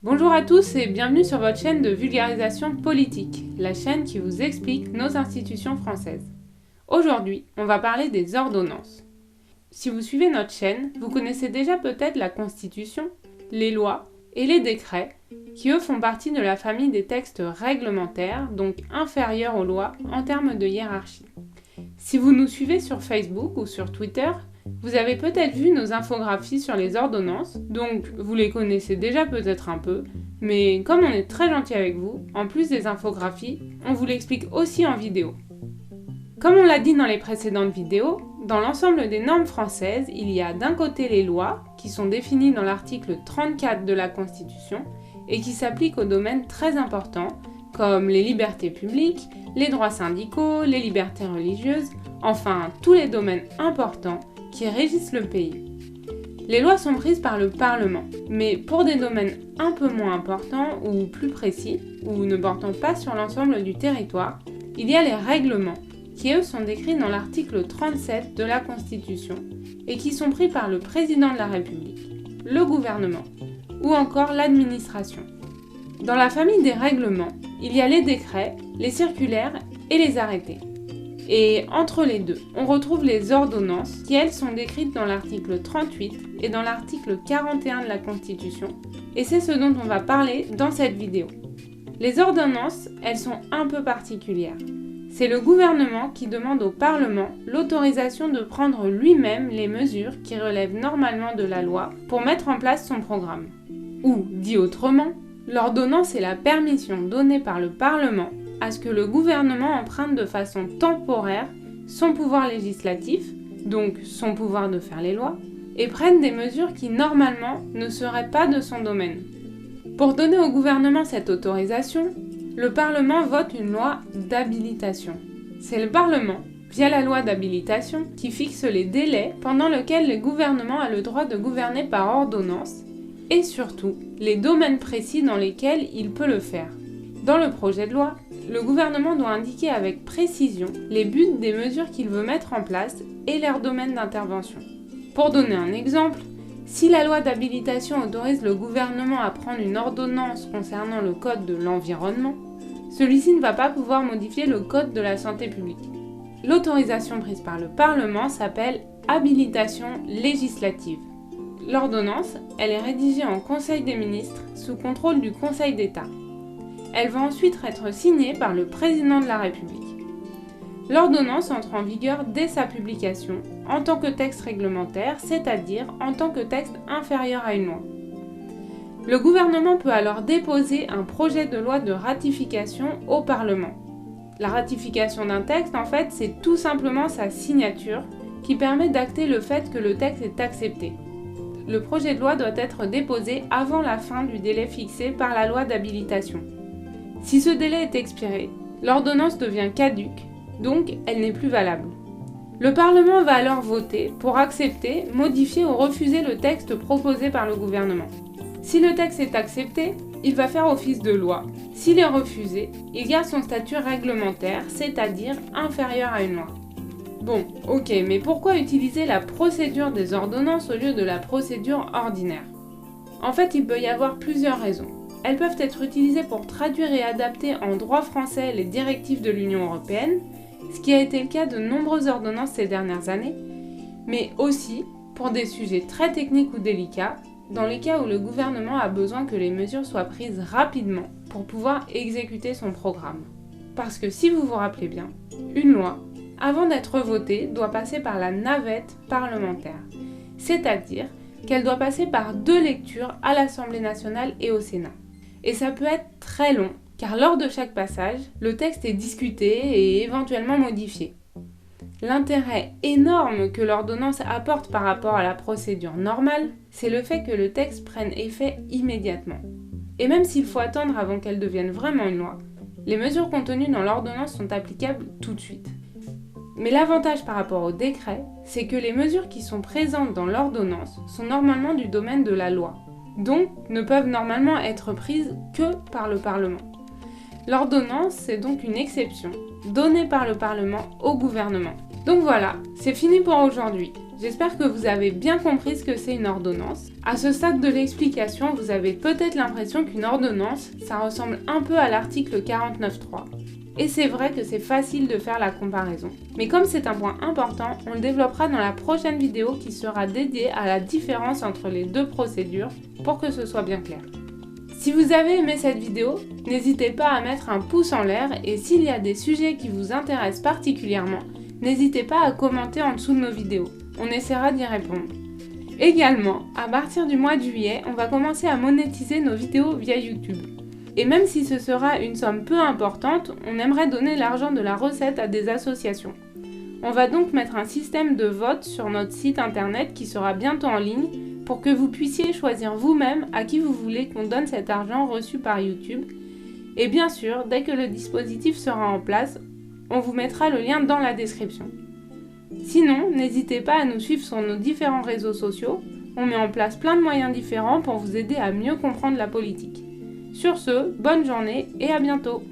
Bonjour à tous et bienvenue sur votre chaîne de vulgarisation politique, la chaîne qui vous explique nos institutions françaises. Aujourd'hui, on va parler des ordonnances. Si vous suivez notre chaîne, vous connaissez déjà peut-être la Constitution, les lois et les décrets, qui eux font partie de la famille des textes réglementaires, donc inférieurs aux lois en termes de hiérarchie. Si vous nous suivez sur Facebook ou sur Twitter, vous avez peut-être vu nos infographies sur les ordonnances, donc vous les connaissez déjà peut-être un peu, mais comme on est très gentil avec vous, en plus des infographies, on vous l'explique aussi en vidéo. Comme on l'a dit dans les précédentes vidéos, dans l'ensemble des normes françaises, il y a d'un côté les lois, qui sont définies dans l'article 34 de la Constitution, et qui s'appliquent aux domaines très importants, comme les libertés publiques, les droits syndicaux, les libertés religieuses, enfin tous les domaines importants qui régissent le pays. Les lois sont prises par le Parlement, mais pour des domaines un peu moins importants ou plus précis, ou ne portant pas sur l'ensemble du territoire, il y a les règlements, qui eux sont décrits dans l'article 37 de la Constitution, et qui sont pris par le Président de la République, le gouvernement, ou encore l'administration. Dans la famille des règlements, il y a les décrets, les circulaires et les arrêtés. Et entre les deux, on retrouve les ordonnances qui, elles, sont décrites dans l'article 38 et dans l'article 41 de la Constitution, et c'est ce dont on va parler dans cette vidéo. Les ordonnances, elles sont un peu particulières. C'est le gouvernement qui demande au Parlement l'autorisation de prendre lui-même les mesures qui relèvent normalement de la loi pour mettre en place son programme. Ou, dit autrement, l'ordonnance est la permission donnée par le Parlement à ce que le gouvernement emprunte de façon temporaire son pouvoir législatif, donc son pouvoir de faire les lois, et prenne des mesures qui normalement ne seraient pas de son domaine. Pour donner au gouvernement cette autorisation, le Parlement vote une loi d'habilitation. C'est le Parlement, via la loi d'habilitation, qui fixe les délais pendant lesquels le gouvernement a le droit de gouverner par ordonnance, et surtout les domaines précis dans lesquels il peut le faire. Dans le projet de loi, le gouvernement doit indiquer avec précision les buts des mesures qu'il veut mettre en place et leur domaine d'intervention. Pour donner un exemple, si la loi d'habilitation autorise le gouvernement à prendre une ordonnance concernant le code de l'environnement, celui-ci ne va pas pouvoir modifier le code de la santé publique. L'autorisation prise par le Parlement s'appelle habilitation législative. L'ordonnance, elle est rédigée en Conseil des ministres sous contrôle du Conseil d'État. Elle va ensuite être signée par le Président de la République. L'ordonnance entre en vigueur dès sa publication, en tant que texte réglementaire, c'est-à-dire en tant que texte inférieur à une loi. Le gouvernement peut alors déposer un projet de loi de ratification au Parlement. La ratification d'un texte, en fait, c'est tout simplement sa signature qui permet d'acter le fait que le texte est accepté. Le projet de loi doit être déposé avant la fin du délai fixé par la loi d'habilitation. Si ce délai est expiré, l'ordonnance devient caduque, donc elle n'est plus valable. Le Parlement va alors voter pour accepter, modifier ou refuser le texte proposé par le gouvernement. Si le texte est accepté, il va faire office de loi. S'il est refusé, il garde son statut réglementaire, c'est-à-dire inférieur à une loi. Bon, ok, mais pourquoi utiliser la procédure des ordonnances au lieu de la procédure ordinaire ? En fait, il peut y avoir plusieurs raisons. Elles peuvent être utilisées pour traduire et adapter en droit français les directives de l'Union européenne, ce qui a été le cas de nombreuses ordonnances ces dernières années, mais aussi pour des sujets très techniques ou délicats, dans les cas où le gouvernement a besoin que les mesures soient prises rapidement pour pouvoir exécuter son programme. Parce que si vous vous rappelez bien, une loi, avant d'être votée, doit passer par la navette parlementaire, c'est-à-dire qu'elle doit passer par 2 lectures à l'Assemblée nationale et au Sénat. Et ça peut être très long, car lors de chaque passage, le texte est discuté et éventuellement modifié. L'intérêt énorme que l'ordonnance apporte par rapport à la procédure normale, c'est le fait que le texte prenne effet immédiatement. Et même s'il faut attendre avant qu'elle devienne vraiment une loi, les mesures contenues dans l'ordonnance sont applicables tout de suite. Mais l'avantage par rapport au décret, c'est que les mesures qui sont présentes dans l'ordonnance sont normalement du domaine de la loi, donc ne peuvent normalement être prises que par le Parlement. L'ordonnance, c'est donc une exception donnée par le Parlement au gouvernement. Donc voilà, c'est fini pour aujourd'hui. J'espère que vous avez bien compris ce que c'est une ordonnance. À ce stade de l'explication, vous avez peut-être l'impression qu'une ordonnance, ça ressemble un peu à l'article 49.3. Et c'est vrai que c'est facile de faire la comparaison. Mais comme c'est un point important, on le développera dans la prochaine vidéo qui sera dédiée à la différence entre les deux procédures pour que ce soit bien clair. Si vous avez aimé cette vidéo, n'hésitez pas à mettre un pouce en l'air et s'il y a des sujets qui vous intéressent particulièrement, n'hésitez pas à commenter en dessous de nos vidéos. On essaiera d'y répondre. Également, à partir du mois de juillet, on va commencer à monétiser nos vidéos via YouTube. Et même si ce sera une somme peu importante, on aimerait donner l'argent de la recette à des associations. On va donc mettre un système de vote sur notre site internet qui sera bientôt en ligne pour que vous puissiez choisir vous-même à qui vous voulez qu'on donne cet argent reçu par YouTube. Et bien sûr, dès que le dispositif sera en place, on vous mettra le lien dans la description. Sinon, n'hésitez pas à nous suivre sur nos différents réseaux sociaux. On met en place plein de moyens différents pour vous aider à mieux comprendre la politique. Sur ce, bonne journée et à bientôt!